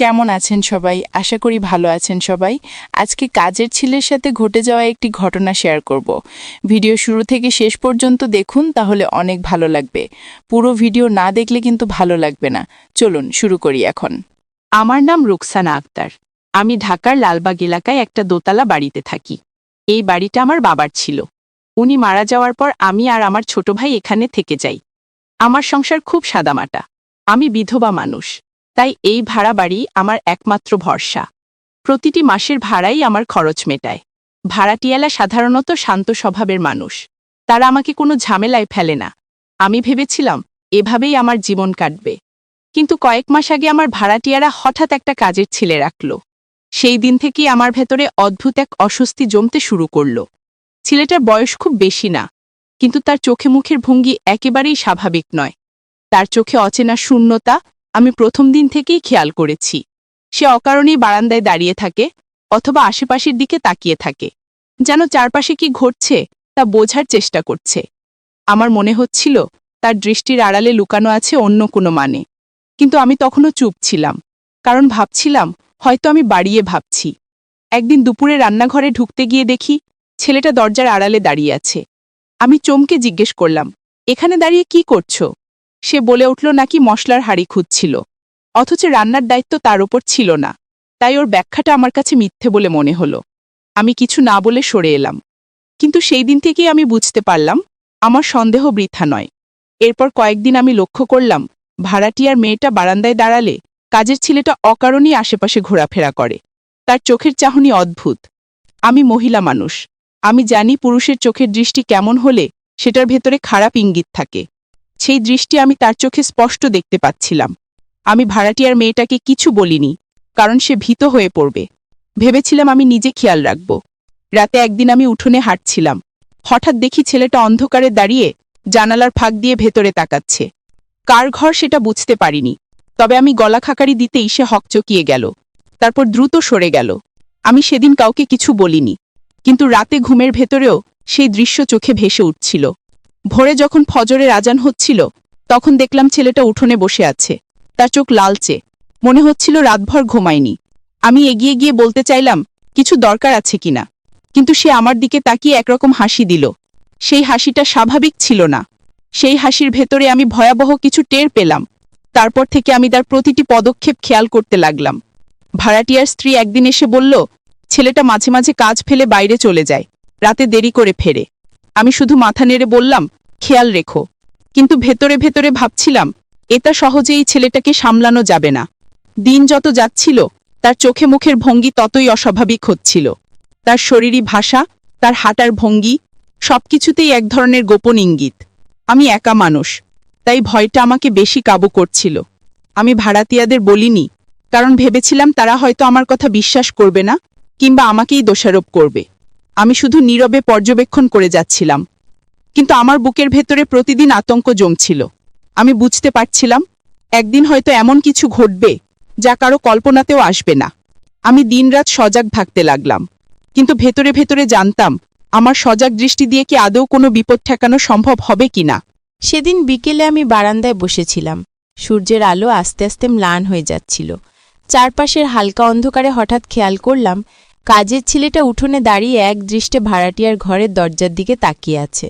কেমন আছেন সবাই? আশা করি ভালো আছেন সবাই। আজকে কাজের ছেলের সাথে ঘটে যাওয়া একটি ঘটনা শেয়ার করব। ভিডিও শুরু থেকে শেষ পর্যন্ত দেখুন, তাহলে অনেক ভালো লাগবে। পুরো ভিডিও না দেখলে কিন্তু ভালো লাগবে না। চলুন শুরু করি এখন। আমার নাম রুকসানা আক্তার। আমি ঢাকার লালবাগ এলাকায় একটা দোতলা বাড়িতে থাকি। এই বাড়িটা আমার বাবার ছিল। উনি মারা যাওয়ার পর আমি আর আমার ছোট ভাই এখানে থেকে যাই। আমার সংসার খুব সাদামাটা। আমি বিধবা মানুষ, তাই এই ভাড়া বাড়ি আমার একমাত্র ভরসা। প্রতিটি মাসের ভাড়াই আমার খরচ মেটায়। ভাড়াটিয়ালা সাধারণত শান্ত স্বভাবের মানুষ। তারা আমাকে কোনো ঝামেলায় ফেলে না। আমি ভেবেছিলাম এভাবেই আমার জীবন কাটবে। কিন্তু কয়েক মাস আগে আমার ভাড়াটিয়ারা হঠাৎ একটা কাজের ছেলে রাখল। সেই দিন থেকেই আমার ভেতরে অদ্ভুত এক অস্বস্তি জমতে শুরু করল। ছেলেটার বয়স খুব বেশি না, কিন্তু তার চোখে মুখের ভঙ্গি একেবারেই স্বাভাবিক নয়। তার চোখে অচেনা শূন্যতা আমি প্রথম দিন থেকেই খেয়াল করেছি। সে অকারণেই বারান্দায় দাঁড়িয়ে থাকে অথবা আশেপাশের দিকে তাকিয়ে থাকে, যেন চারপাশে কি ঘটছে তা বোঝার চেষ্টা করছে। আমার মনে হচ্ছিল তার দৃষ্টির আড়ালে লুকানো আছে অন্য কোনো মানে। কিন্তু আমি তখনও চুপ ছিলাম, কারণ ভাবছিলাম হয়তো আমি বাড়িয়ে ভাবছি। একদিন দুপুরে রান্নাঘরে ঢুকতে গিয়ে দেখি ছেলেটা দরজার আড়ালে দাঁড়িয়ে আছে। আমি চমকে জিজ্ঞেস করলাম, এখানে দাঁড়িয়ে কি করছো? সে বলে উঠল নাকি মশলার হাঁড়ি খুঁজছিল, অথচ রান্নার দায়িত্ব তার ওপর ছিল না। তাই ওর ব্যাখ্যাটা আমার কাছে মিথ্যে বলে মনে হলো। আমি কিছু না বলে সরে এলাম। কিন্তু সেই দিন থেকেই আমি বুঝতে পারলাম আমার সন্দেহ বৃথা নয়। এরপর কয়েকদিন আমি লক্ষ্য করলাম ভাড়াটিয়ার মেয়েটা বারান্দায় দাঁড়ালে কাজের ছেলেটা অকারণেই আশেপাশে ঘোরাফেরা করে। তার চোখের চাহনি অদ্ভুত। আমি মহিলা মানুষ, আমি জানি পুরুষের চোখের দৃষ্টি কেমন হলে সেটার ভেতরে খারাপ ইঙ্গিত থাকে। সেই দৃষ্টি আমি তার চোখে স্পষ্ট দেখতে পাচ্ছিলাম। আমি ভাড়াটিয়ার মেয়েটাকে কিছু বলিনি, কারণ সে ভীত হয়ে পড়বে। ভেবেছিলাম আমি নিজে খেয়াল রাখব। রাতে একদিন আমি উঠোনে হাঁটছিলাম। হঠাৎ দেখি ছেলেটা অন্ধকারে দাঁড়িয়ে জানালার ফাঁক দিয়ে ভেতরে তাকাচ্ছে। কার ঘর সেটা বুঝতে পারিনি, তবে আমি গলা খাকারি দিতেই সে হকচকিয়ে গেল। তারপর দ্রুত সরে গেল। আমি সেদিন কাউকে কিছু বলিনি, কিন্তু রাতে ঘুমের ভেতরেও সেই দৃশ্য চোখে ভেসে উঠছিল। ভোরে যখন ফজরের আজান হচ্ছিল, তখন দেখলাম ছেলেটা উঠোনে বসে আছে। তার চোখ লালচে, মনে হচ্ছিল রাতভর ঘুমায়নি। আমি এগিয়ে গিয়ে বলতে চাইলাম কিছু দরকার আছে কিনা, কিন্তু সে আমার দিকে তাকিয়ে একরকম হাসি দিল। সেই হাসিটা স্বাভাবিক ছিল না। সেই হাসির ভেতরে আমি ভয়াবহ কিছু টের পেলাম। তারপর থেকে আমি তার প্রতিটি পদক্ষেপ খেয়াল করতে লাগলাম। ভাড়াটিয়ার স্ত্রী একদিন এসে বলল, ছেলেটা মাঝে মাঝে কাজ ফেলে বাইরে চলে যায়, রাতে দেরি করে ফেরে। আমি শুধু মাথা নেড়ে বললাম, খেয়াল রেখো। কিন্তু ভেতরে ভেতরে ভাবছিলাম এটা সহজেই ছেলেটাকে সামলানো যাবে না। দিন যত যাচ্ছিল তার চোখে মুখের ভঙ্গি ততই অস্বাভাবিক হচ্ছিল। তার শরীরী ভাষা, তার হাঁটার ভঙ্গি, সবকিছুতেই এক ধরনের গোপন ইঙ্গিত। আমি একা মানুষ, তাই ভয়টা আমাকে বেশি কাবু করছিল। আমি ভাড়াটিয়াদের বলিনি, কারণ ভেবেছিলাম তারা হয়তো আমার কথা বিশ্বাস করবে না, কিংবা আমাকেই দোষারোপ করবে। আমি শুধু নীরবে পর্যবেক্ষণ করে যাচ্ছিলাম। কিন্তু আমার বুকের ভেতরে প্রতিদিন আতঙ্ক জমছিল। আমি বুঝতে পারছিলাম একদিন হয়তো এমন কিছু ঘটবে যা কারো কল্পনাতেও আসবে না। আমি দিনরাত সজাগ থাকতে লাগলাম, কিন্তু ভেতরে ভেতরে জানতাম আমার সজাগ দৃষ্টি দিয়ে কি আদৌ কোনো বিপদ ঠেকানো সম্ভব হবে কিনা। সেদিন বিকেলে আমি বারান্দায় বসেছিলাম। সূর্যের আলো আস্তে আস্তে ম্লান হয়ে যাচ্ছিল। চারপাশের হালকা অন্ধকারে হঠাৎ খেয়াল করলাম কাজের ছেলেটা উঠোনে দাঁড়িয়ে এক দৃষ্টে ভাড়াটিয়ার ঘরের দরজার দিকে তাকিয়ে আছে।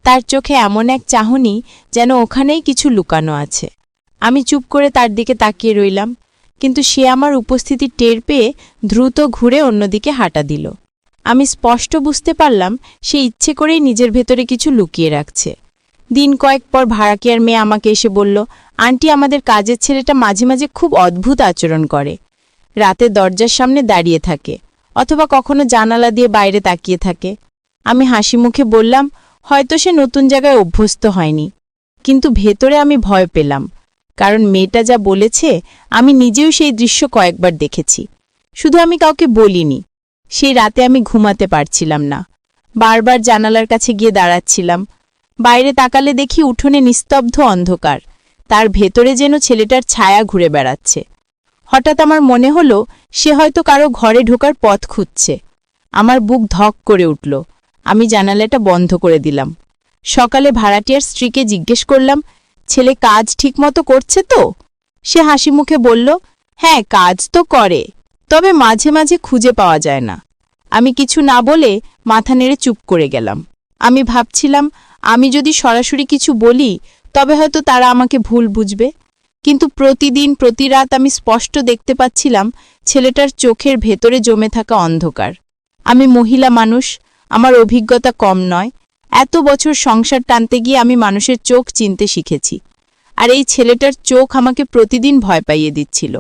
তার চোখে এমন এক চাহনি যেন ওখানেই কিছু লুকানো আছে। আমি চুপ করে তার দিকে তাকিয়ে রইলাম, কিন্তু সে আমার উপস্থিতি টের পেয়ে দ্রুত ঘুরে অন্যদিকে হাঁটা দিল। আমি স্পষ্ট বুঝতে পারলাম সে ইচ্ছে করেই নিজের ভেতরে কিছু লুকিয়ে রাখছে। দিন কয়েক পর ভাড়াটিয়ার মেয়ে আমাকে এসে বলল, আন্টি, আমাদের কাজের ছেলেটা মাঝে মাঝে খুব অদ্ভুত আচরণ করে। রাতে দরজার সামনে দাঁড়িয়ে থাকে, অথবা কখনো জানালা দিয়ে বাইরে তাকিয়ে থাকে। আমি হাসি মুখে বললাম, হয়তো সে নতুন জায়গায় অভ্যস্ত হয়নি। কিন্তু ভেতরে আমি ভয় পেলাম, কারণ মেয়েটা যা বলেছে আমি নিজেও সেই দৃশ্য কয়েকবার দেখেছি। শুধু আমি কাউকে বলিনি। সেই রাতে আমি ঘুমাতে পারছিলাম না। বারবার জানালার কাছে গিয়ে দাঁড়াচ্ছিলাম। বাইরে তাকালে দেখি উঠোনে নিস্তব্ধ অন্ধকার, তার ভেতরে যেন ছেলেটার ছায়া ঘুরে বেড়াচ্ছে। হঠাৎ আমার মনে হলো সে হয়তো কারো ঘরে ঢোকার পথ খুঁজছে। আমার বুক ধক করে উঠল। আমি জানালাটা বন্ধ করে দিলাম। সকালে ভাড়াটিয়ার স্ত্রীকে জিজ্ঞেস করলাম, ছেলে কাজ ঠিকমতো করছে তো? সে হাসি মুখে বলল, হ্যাঁ, কাজ তো করে, তবে মাঝে মাঝে খুঁজে পাওয়া যায় না। আমি কিছু না বলে মাথা নেড়ে চুপ করে গেলাম। আমি ভাবছিলাম, আমি যদি সরাসরি কিছু বলি তবে হয়তো তারা আমাকে ভুল বুঝবে। কিন্তু প্রতিদিন প্রতি রাত আমি স্পষ্ট দেখতে পাচ্ছিলাম ছেলেটার চোখের ভেতরে জমে থাকা অন্ধকার। আমি মহিলা মানুষ, আমার অভিজ্ঞতা কম নয়। এত বছর সংসার টানতে গিয়ে আমি মানুষের চোখ চিনতে শিখেছি। আর এই ছেলেটার চোখ আমাকে প্রতিদিন ভয় পাইয়ে দিচ্ছিল।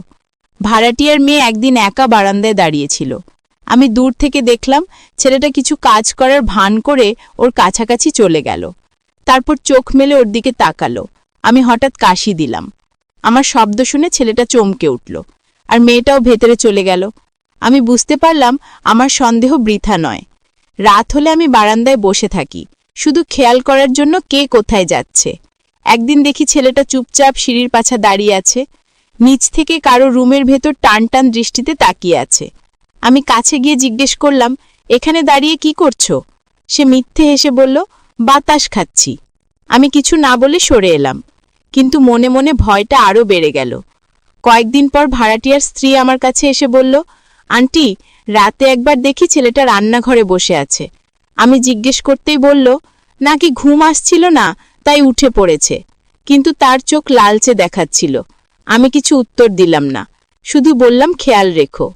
ভাড়াটিয়ার মেয়ে একদিন একা বারান্দায় দাঁড়িয়েছিল। আমি দূর থেকে দেখলাম ছেলেটা কিছু কাজ করার ভান করে ওর কাছাকাছি চলে গেল। তারপর চোখ মেলে ওর দিকে তাকালো। আমি হঠাৎ কাশি দিলাম। আমার শব্দ শুনে ছেলেটা চমকে উঠল, আর মেয়েটাও ভেতরে চলে গেল। আমি বুঝতে পারলাম আমার সন্দেহ বৃথা নয়। রাত হলে আমি বারান্দায় বসে থাকি, শুধু খেয়াল করার জন্য কে কোথায় যাচ্ছে। একদিন দেখি ছেলেটা চুপচাপ সিঁড়ির পাছা দাঁড়িয়ে আছে, নিচ থেকে কারো রুমের ভেতর টান টান দৃষ্টিতে তাকিয়ে আছে। আমি কাছে গিয়ে জিজ্ঞেস করলাম, এখানে দাঁড়িয়ে কি করছো? সে মিথ্যে হেসে বলল, বাতাস খাচ্ছি। আমি কিছু না বলে সরে এলাম, কিন্তু মনে মনে ভয়টা আরও বেড়ে গেল। কয়েকদিন পর ভাড়াটিয়ার স্ত্রী আমার কাছে এসে বলল, আন্টি, রাতে একবার দেখি ছেলেটা রান্নাঘরে বসে আছে। আমি জিজ্ঞেস করতেই বলল, নাকি ঘুম আসছিল না তাই উঠে পড়েছে, কিন্তু তার চোখ লালচে দেখাচ্ছিল। আমি কিছু উত্তর দিলাম না, শুধু বললাম, খেয়াল রেখো।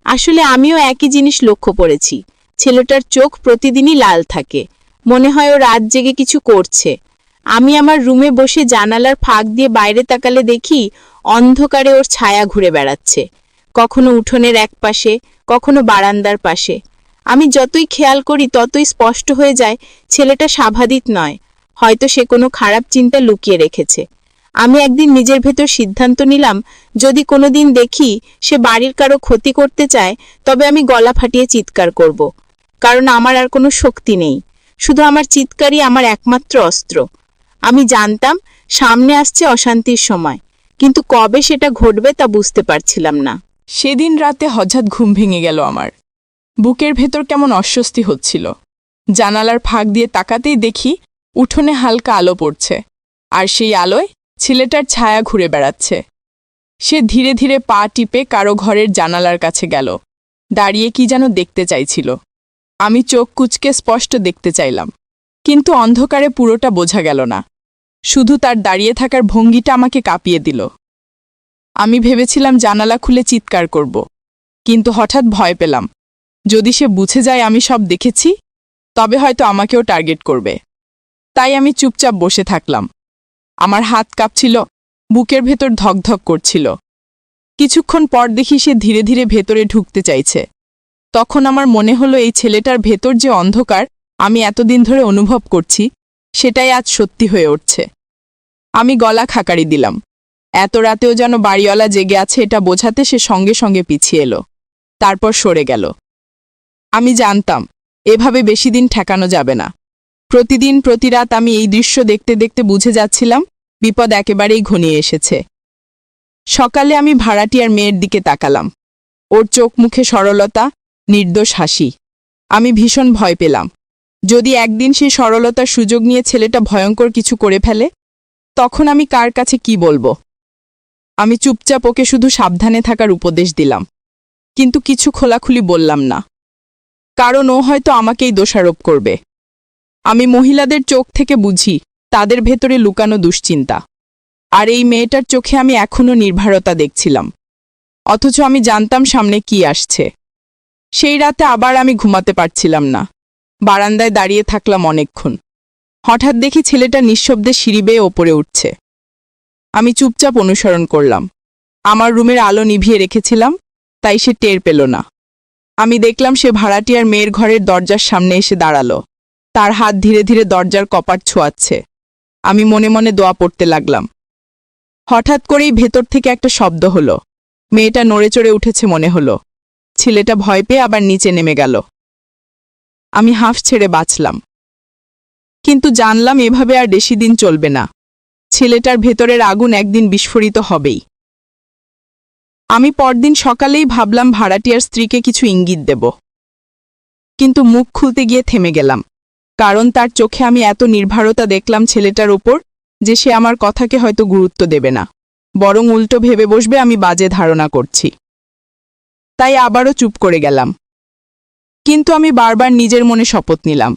আসলে আমিও একই জিনিস লক্ষ্য করেছি। ছেলেটার চোখ প্রতিদিনই লাল থাকে, মনে হয় ও রাত জেগে কিছু করছে। আমি আমার রুমে বসে জানালার ফাঁক দিয়ে বাইরে তাকালে দেখি অন্ধকারে ওর ছায়া ঘুরে বেড়াচ্ছে, কখনো উঠোনের এক পাশে, কখনো বারান্দার পাশে। আমি যতই খেয়াল করি ততই স্পষ্ট হয়ে যায় ছেলেটা স্বাভাবিক নয়, হয়তো সে কোনো খারাপ চিন্তা লুকিয়ে রেখেছে। আমি একদিন নিজের ভেতর সিদ্ধান্ত নিলাম, যদি কোনোদিন দেখি সে বাড়ির কারো ক্ষতি করতে চায় তবে আমি গলা ফাটিয়ে চিৎকার করব। কারণ আমার আর কোনো শক্তি নেই, শুধু আমার চিৎকারই আমার একমাত্র অস্ত্র। আমি জানতাম সামনে আসছে অশান্তির সময়, কিন্তু কবে সেটা ঘটবে তা বুঝতে পারছিলাম না। সেদিন রাতে হঠাৎ ঘুম ভেঙে গেল আমার। বুকের ভেতর কেমন অস্বস্তি হচ্ছিল। জানালার ফাঁক দিয়ে তাকাতেই দেখি উঠোনে হালকা আলো পড়ছে, আর সেই আলোয় ছেলেটার ছায়া ঘুরে বেড়াচ্ছে। সে ধীরে ধীরে পা টিপে কারো ঘরের জানালার কাছে গেল, দাঁড়িয়ে কি যেন দেখতে চাইছিল। আমি চোখ কুঁচকে স্পষ্ট দেখতে চাইলাম, কিন্তু অন্ধকারে পুরোটা বোঝা গেল না। শুধু তার দাঁড়িয়ে থাকার ভঙ্গিটা আমাকে কাঁপিয়ে দিল। আমি ভেবেছিলাম জানালা খুলে চিৎকার করব, কিন্তু হঠাৎ ভয় পেলাম, যদি সে বুঝে যায় আমি সব দেখেছি তবে হয়তো আমাকেও টার্গেট করবে। তাই আমি চুপচাপ বসে থাকলাম। আমার হাত কাঁপছিল, বুকের ভেতর ধকধক করছিল। কিছুক্ষণ পর দেখি সে ধীরে ধীরে ভেতরে ঢুকতে চাইছে। তখন আমার মনে হলো এই ছেলেটার ভেতর যে অন্ধকার আমি এতদিন ধরে অনুভব করছি, সেটাই আজ সত্যি হয়ে উঠছে। আমি গলা খাকারি দিলাম। এত রাতেও যেন বাড়িওয়ালা জেগে আছে এটা বোঝাতে সে সঙ্গে সঙ্গে পিছিয়ে এলো, তারপর সরে গেল। আমি জানতাম এভাবে বেশি দিন ঠেকানো যাবে না। প্রতিদিন প্রতি রাত আমি এই দৃশ্য দেখতে দেখতে বুঝে যাচ্ছিলাম বিপদ একেবারেই ঘনিয়ে এসেছে। সকালে আমি ভাড়াটিয়ার মেয়ের দিকে তাকালাম। ওর চোখ মুখে সরলতা, নির্দোষ হাসি। আমি ভীষণ ভয় পেলাম, যদি একদিন সেই সরলতার সুযোগ নিয়ে ছেলেটা ভয়ঙ্কর কিছু করে ফেলে, তখন আমি কার কাছে কি বলবো? আমি চুপচাপ ওকে শুধু সাবধানে থাকার উপদেশ দিলাম, কিন্তু কিছু খোলাখুলি বললাম না, কারণ ও হয়তো আমাকেই দোষারোপ করবে। আমি মহিলাদের চোখ থেকে বুঝি তাদের ভেতরে লুকানো দুশ্চিন্তা, আর এই মেয়েটার চোখে আমি এখনও নির্ভরতা দেখছিলাম। অথচ আমি জানতাম সামনে কি আসছে। সেই রাতে আবার আমি ঘুমাতে পারছিলাম না। বারান্দায় দাঁড়িয়ে থাকলাম অনেকক্ষণ। হঠাৎ দেখি ছেলেটা নিঃশব্দে সিঁড়ি বেয়ে ওপরে উঠছে। আমি চুপচাপ অনুসরণ করলাম। আমার রুমের আলো নিভিয়ে রেখেছিলাম, তাই সে টের পেল না। আমি দেখলাম সে ভাড়াটিয়ার মেয়ের ঘরের দরজার সামনে এসে দাঁড়ালো। তার হাত ধীরে ধীরে দরজার কপাট ছোঁয়াচ্ছে। আমি মনে মনে দোয়া পড়তে লাগলাম। হঠাৎ করেই ভেতর থেকে একটা শব্দ হলো। মেয়েটা নড়ে চড়ে উঠেছে মনে হলো। ছেলেটা ভয় পেয়ে আবার নিচে নেমে গেল। আমি হাঁফ ছেড়ে বাঁচলাম, কিন্তু জানলাম এভাবে আর বেশি দিন চলবে না। ছেলেটার ভেতরের আগুন একদিন বিস্ফোরিত হবেই। আমি পরদিন সকালেই ভাবলাম ভাড়াটিয়ার স্ত্রীকে কিছু ইঙ্গিত দেব, কিন্তু মুখ খুলতে গিয়ে থেমে গেলাম, কারণ তার চোখে আমি এত নির্ভরতা দেখলাম ছেলেটার উপর যে সে আমার কথাকে হয়তো গুরুত্ব দেবে না। বরং উল্টো ভেবে বসবে আমি বাজে ধারণা করছি। তাই আবারও চুপ করে গেলাম। কিন্তু আমি বারবার নিজের মনে শপথ নিলাম,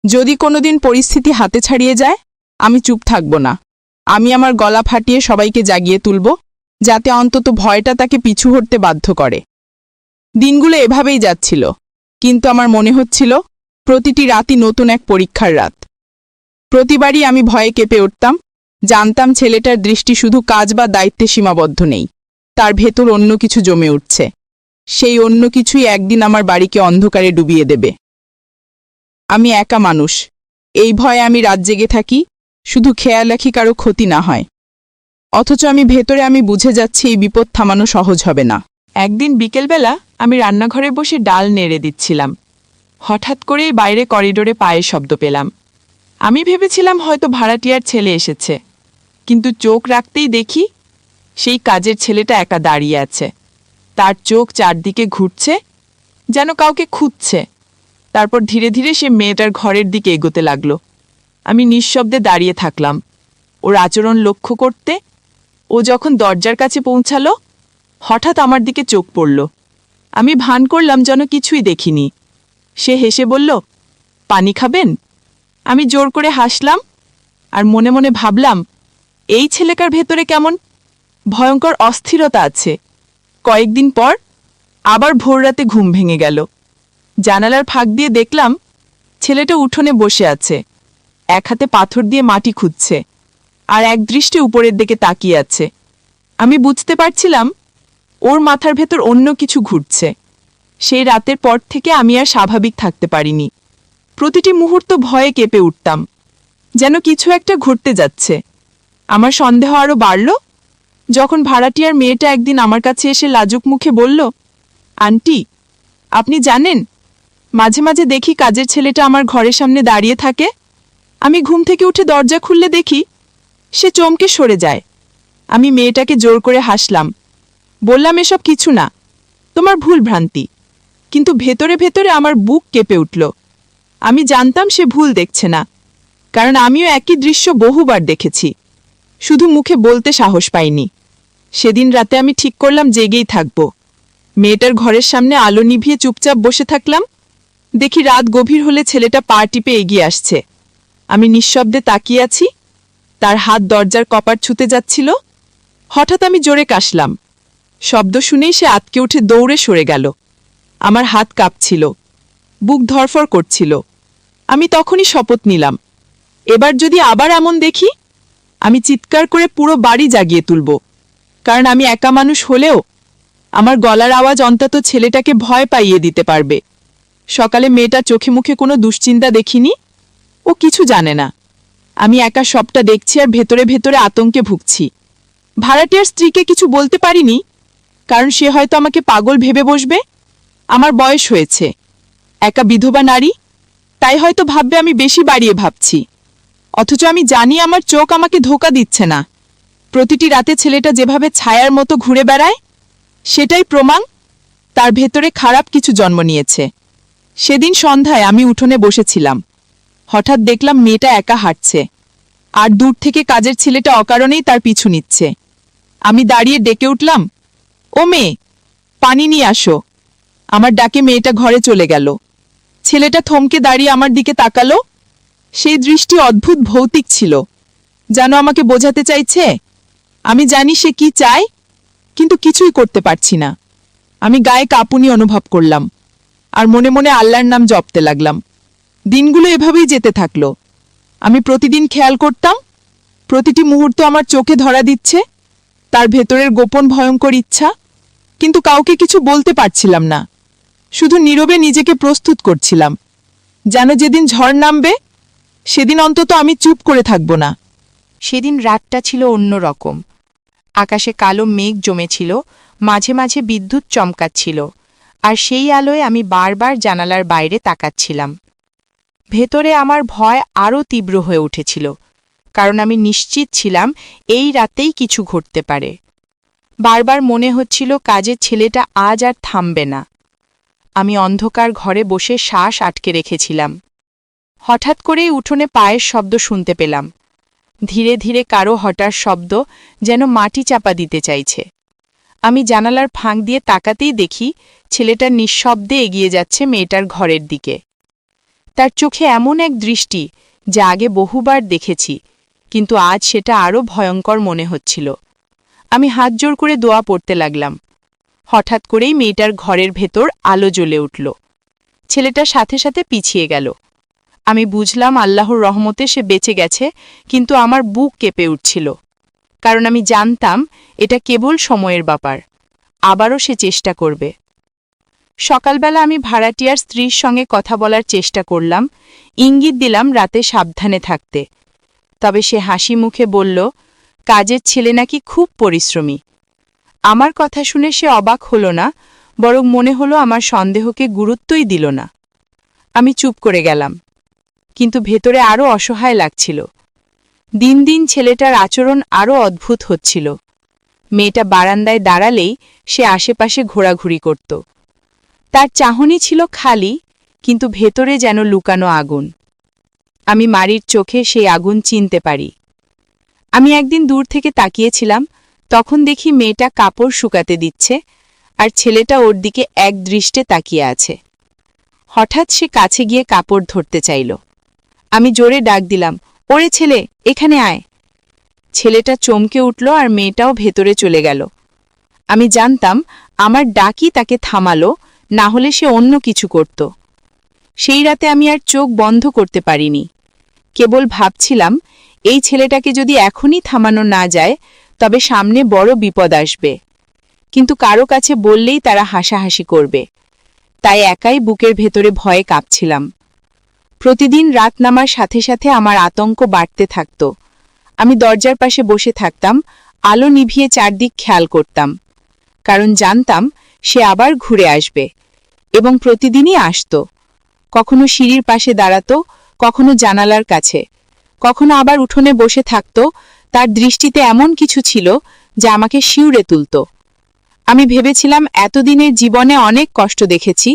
যদি কোনোদিন পরিস্থিতি হাতে ছাড়িয়ে যায়, আমি চুপ থাকব না। আমি আমার গলা ফাটিয়ে সবাইকে জাগিয়ে তুলব, যাতে অন্তত ভয়টা তাকে পিছু হটতে বাধ্য করে। দিনগুলো এভাবেই যাচ্ছিল, কিন্তু আমার মনে হচ্ছিল প্রতিটি রাতই নতুন এক পরীক্ষার রাত। প্রতিবারই আমি ভয়ে কেঁপে উঠতাম, জানতাম ছেলেটার দৃষ্টি শুধু কাজ বা দায়িত্বে সীমাবদ্ধ নেই, তার ভেতর অন্য কিছু জমে উঠছে। সেই অন্য কিছুই একদিন আমার বাড়িকে অন্ধকারে ডুবিয়ে দেবে। আমি একা মানুষ, এই ভয়ে আমি রাত জেগে থাকি, শুধু খেয়াল রাখি কারো ক্ষতি না হয়। অথচ আমি বুঝে যাচ্ছি এই বিপদ থামানো সহজ হবে না। একদিন বিকেলবেলা আমি রান্নাঘরে বসে ডাল নেড়ে দিচ্ছিলাম। হঠাৎ করেই বাইরে করিডোরে পায়ের শব্দ পেলাম। আমি ভেবেছিলাম হয়তো ভাড়াটিয়ার ছেলে এসেছে, কিন্তু চোখ রাখতেই দেখি সেই কাজের ছেলেটা একা দাঁড়িয়ে আছে। তার চোখ চারদিকে ঘুরছে, যেন কাউকে খুঁজছে। তারপর ধীরে ধীরে সে মেয়েটার ঘরের দিকে এগোতে লাগলো। আমি নিঃশব্দে দাঁড়িয়ে থাকলাম ওর আচরণ লক্ষ্য করতে। ও যখন দরজার কাছে পৌঁছালো, হঠাৎ আমার দিকে চোখ পড়ল। আমি ভান করলাম যেন কিছুই দেখিনি। সে হেসে বলল, পানি খাবেন? আমি জোর করে হাসলাম আর মনে মনে ভাবলাম, এই ছেলেকার ভেতরে কেমন ভয়ঙ্কর অস্থিরতা আছে। কয়েকদিন পর আবার ভোররাতে ঘুম ভেঙে গেল। জানালার ফাঁক দিয়ে দেখলাম ছেলেটা উঠোনে বসে আছে, এক হাতে পাথর দিয়ে মাটি খুঁজছে আর এক দৃষ্টে উপরের দিকে তাকিয়ে আছে। আমি বুঝতে পারছিলাম ওর মাথার ভেতর অন্য কিছু ঘুরছে। সেই রাতের পর থেকে আমি আর স্বাভাবিক থাকতে পারিনি। প্রতিটি মুহূর্ত ভয়ে কেঁপে উঠতাম, যেন কিছু একটা ঘটতে যাচ্ছে। আমার সন্দেহ আরও বাড়ল যখন ভাড়াটিয়ার মেয়েটা একদিন আমার কাছে এসে লাজুক মুখে বলল, আন্টি, আপনি জানেন, মাঝে মাঝে দেখি কাজের ছেলেটা আমার ঘরের সামনে দাঁড়িয়ে থাকে। আমি ঘুম থেকে উঠে দরজা খুললে দেখি সে চমকে সরে যায়। আমি মেয়েটাকে জোর করে হাসলাম, বললাম এসব কিছু না, তোমার ভুল ভ্রান্তি। কিন্তু ভেতরে ভেতরে আমার বুক কেঁপে উঠল। আমি জানতাম সে ভুল দেখছে না, কারণ আমিও একই দৃশ্য বহুবার দেখেছি, শুধু মুখে বলতে সাহস পাইনি। সেদিন রাতে আমি ঠিক করলাম জেগেই থাকব। মেয়েটার ঘরের সামনে আলো নিভিয়ে চুপচাপ বসে থাকলাম। দেখি রাত গভীর হলে ছেলেটা পা টিপে এগিয়ে আসছে। আমি নিঃশব্দে তাকিয়ে আছি, তার হাত দরজার কপাট ছুতে যাচ্ছিল। হঠাৎ আমি জোরে কাশলাম। শব্দ শুনেই সে আতকে উঠে দৌড়ে সরে গেল। আমার হাত কাঁপছিল, বুক ধরফর করছিল। আমি তখনই শপথ নিলাম, এবার যদি আবার এমন দেখি, আমি চিৎকার করে পুরো বাড়ি জাগিয়ে তুলব। কারণ আমি একা মানুষ হলেও আমার গলার আওয়াজ অন্তত ছেলেটাকে ভয় পাইয়ে দিতে পারবে। সকালে মেয়েটা চোখে মুখে কোনো দুশ্চিন্তা দেখিনি। ও কিছু জানে না। আমি একা সবটা দেখছি আর ভেতরে ভেতরে আতঙ্কে ভুগছি। ভাড়াটিয়ার স্ত্রীকে কিছু বলতে পারিনি, কারণ সে হয়তো আমাকে পাগল ভেবে বসবে। আমার বয়স হয়েছে, একা বিধবা নারী, তাই হয়তো ভাববে আমি বেশি বাড়িয়ে ভাবছি। অথচ আমি জানি আমার চোখ আমাকে ধোঁকা দিচ্ছে না। প্রতিটি রাতে ছেলেটা যেভাবে ছায়ার মতো ঘুরে বেড়ায়, সেটাই প্রমাণ তার ভেতরে খারাপ কিছু জন্ম নিয়েছে। সেদিন সন্ধ্যায় আমি উঠোনে বসেছিলাম। হঠাৎ দেখলাম মেয়েটা একা হাঁটছে, আর দূর থেকে কাজের ছেলেটা অকারণেই তার পিছু নিচ্ছে। আমি দাঁড়িয়ে ডেকে উঠলাম, ও মেয়ে, পানি নিয়ে আসো। আমার ডাকে মেয়েটা ঘরে চলে গেল। ছেলেটা থমকে দাঁড়িয়ে আমার দিকে তাকালো। সেই দৃষ্টি অদ্ভুত ভৌতিক ছিল, যেন আমাকে বোঝাতে চাইছে, আমি জানি সে কি চায়, কিন্তু কিছুই করতে পারছি না। আমি গায়ে কাঁপুনি অনুভব করলাম আর মনে মনে আল্লাহর নাম জপতে লাগলাম। দিনগুলো এভাবেই যেতে থাকলো। আমি প্রতিদিন খেয়াল করতাম, প্রতিটি মুহূর্ত আমার চোখে ধরা দিচ্ছে তার ভেতরের গোপন ভয়ঙ্কর ইচ্ছা, কিন্তু কাউকে কিছু বলতে পারছিলাম না। শুধু নীরবে নিজেকে প্রস্তুত করছিলাম, যেন যেদিন ঝড় নামবে সেদিন অন্তত আমি চুপ করে থাকব না। সেদিন রাতটা ছিল অন্যরকম। আকাশে কালো মেঘ জমেছিল, মাঝে মাঝে বিদ্যুৎ চমকাচ্ছিল, আর সেই আলোয় আমি বারবার জানালার বাইরে তাকাচ্ছিলাম। ভেতরে আমার ভয় আরও তীব্র হয়ে উঠেছিল, কারণ আমি নিশ্চিত ছিলাম এই রাতেই কিছু ঘটতে পারে। বারবার মনে হচ্ছিল কাজের ছেলেটা আজ আর থামবে না। আমি অন্ধকার ঘরে বসে শ্বাস আটকে রেখেছিলাম। হঠাৎ করেই উঠোনে পায়ের শব্দ শুনতে পেলাম। ধীরে ধীরে কারো হঠাৎ শব্দ যেন মাটি চাপা দিতে চাইছে। আমি জানালার ফাঁক দিয়ে তাকাতেই দেখি ছেলেটা নিঃশব্দে এগিয়ে যাচ্ছে মেয়েটার ঘরের দিকে। তার চোখে এমন এক দৃষ্টি যা আগে বহুবার দেখেছি, কিন্তু আজ সেটা আরও ভয়ঙ্কর মনে হচ্ছিল। আমি হাত জোর করে দোয়া পড়তে লাগলাম। হঠাৎ করেই মেয়েটার ঘরের ভেতর আলো জ্বলে উঠল। ছেলেটার সাথে সাথে পিছিয়ে গেল। আমি বুঝলাম আল্লাহর রহমতে সে বেঁচে গেছে, কিন্তু আমার বুক কেঁপে উঠছিল, কারণ আমি জানতাম এটা কেবল সময়ের ব্যাপার, আবারও সে চেষ্টা করবে। সকালবেলা আমি ভাড়াটিয়ার স্ত্রীর সঙ্গে কথা বলার চেষ্টা করলাম, ইঙ্গিত দিলাম রাতে সাবধানে থাকতে। তবে সে হাসি মুখে বলল, কাজের ছেলে নাকি খুব পরিশ্রমী। আমার কথা শুনে সে অবাক হল না, বরং মনে হলো আমার সন্দেহকে গুরুত্বই দিল না। আমি চুপ করে গেলাম, কিন্তু ভেতরে আরও অসহায় লাগছিল। দিন দিন ছেলেটার আচরণ আরও অদ্ভুত হচ্ছিল। মেয়েটা বারান্দায় দাঁড়ালেই সে আশেপাশে ঘোরাঘুরি করত। তার চাহনি ছিল খালি, কিন্তু ভেতরে যেন লুকানো আগুন। আমি মারির চোখে সেই আগুন চিনতে পারি। আমি একদিন দূর থেকে তাকিয়েছিলাম, তখন দেখি মেয়েটা কাপড় শুকাতে দিচ্ছে, আর ছেলেটা ওর দিকে এক দৃষ্টে তাকিয়ে আছে। হঠাৎ সে কাছে গিয়ে কাপড় ধরতে চাইল। আমি জোরে ডাক দিলাম, ওরে ছেলে, এখানে আয়। ছেলেটা চমকে উঠল আর মেয়েটাও ভেতরে চলে গেল। আমি জানতাম আমার ডাকই তাকে থামালো, না হলে সে অন্য কিছু করত। সেই রাতে আমি আর চোখ বন্ধ করতে পারিনি। কেবল ভাবছিলাম, এই ছেলেটাকে যদি এখনই থামানো না যায় তবে সামনে বড় বিপদ আসবে। কিন্তু কারো কাছে বললেই তারা হাসাহাসি করবে, তাই একাই বুকের ভেতরে ভয়ে কাঁপছিলাম। প্রতিদিন রাত নামার সাথে সাথে আমার আতঙ্ক বাড়তে থাকত। আমি দরজার পাশে বসে থাকতাম, আলো নিভিয়ে চারদিক খেয়াল করতাম, কারণ জানতাম সে আবার ঘুরে আসবে, এবং প্রতিদিনই আসত। কখনো সিঁড়ির পাশে দাঁড়াত, কখনো জানালার কাছে, কখনো আবার উঠোনে বসে থাকত। তার দৃষ্টিতে এমন কিছু ছিল যা আমাকে শিউরে তুলত। আমি ভেবেছিলাম এতদিনের জীবনে অনেক কষ্ট দেখেছি,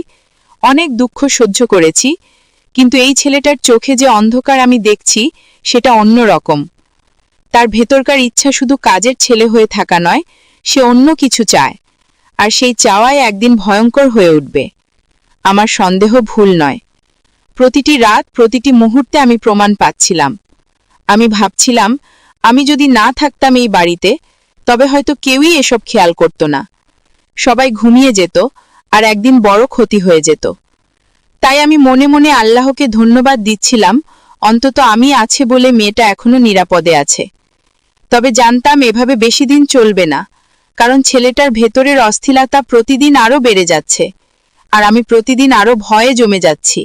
অনেক দুঃখ সহ্য করেছি, কিন্তু এই ছেলেটার চোখে যে অন্ধকার আমি দেখছি সেটা অন্য রকম। তার ভেতরকার ইচ্ছা শুধু কাজের ছেলে হয়ে থাকা নয়, সে অন্য কিছু চায়, আর সেই চাওয়ায় একদিন ভয়ঙ্কর হয়ে উঠবে। আমার সন্দেহ ভুল নয়। প্রতিটি রাত, প্রতিটি মুহূর্তে আমি প্রমাণ পাচ্ছিলাম। আমি ভাবছিলাম, আমি যদি না থাকতাম এই বাড়িতে, তবে হয়তো কেউই এসব খেয়াল করত না। সবাই ঘুমিয়ে যেত, আর একদিন বড় ক্ষতি হয়ে যেত। তাই আমি মনে মনে আল্লাহকে ধন্যবাদ দিচ্ছিলাম, অন্তত আমি আছে বলে মেয়েটা এখনো নিরাপদে আছে। তবে জানতাম এভাবে বেশি দিন চলবে না, কারণ ছেলেটার ভেতরের অস্থিরতা প্রতিদিন আরও বেড়ে যাচ্ছে, আর আমি প্রতিদিন আরও ভয়ে জমে যাচ্ছি।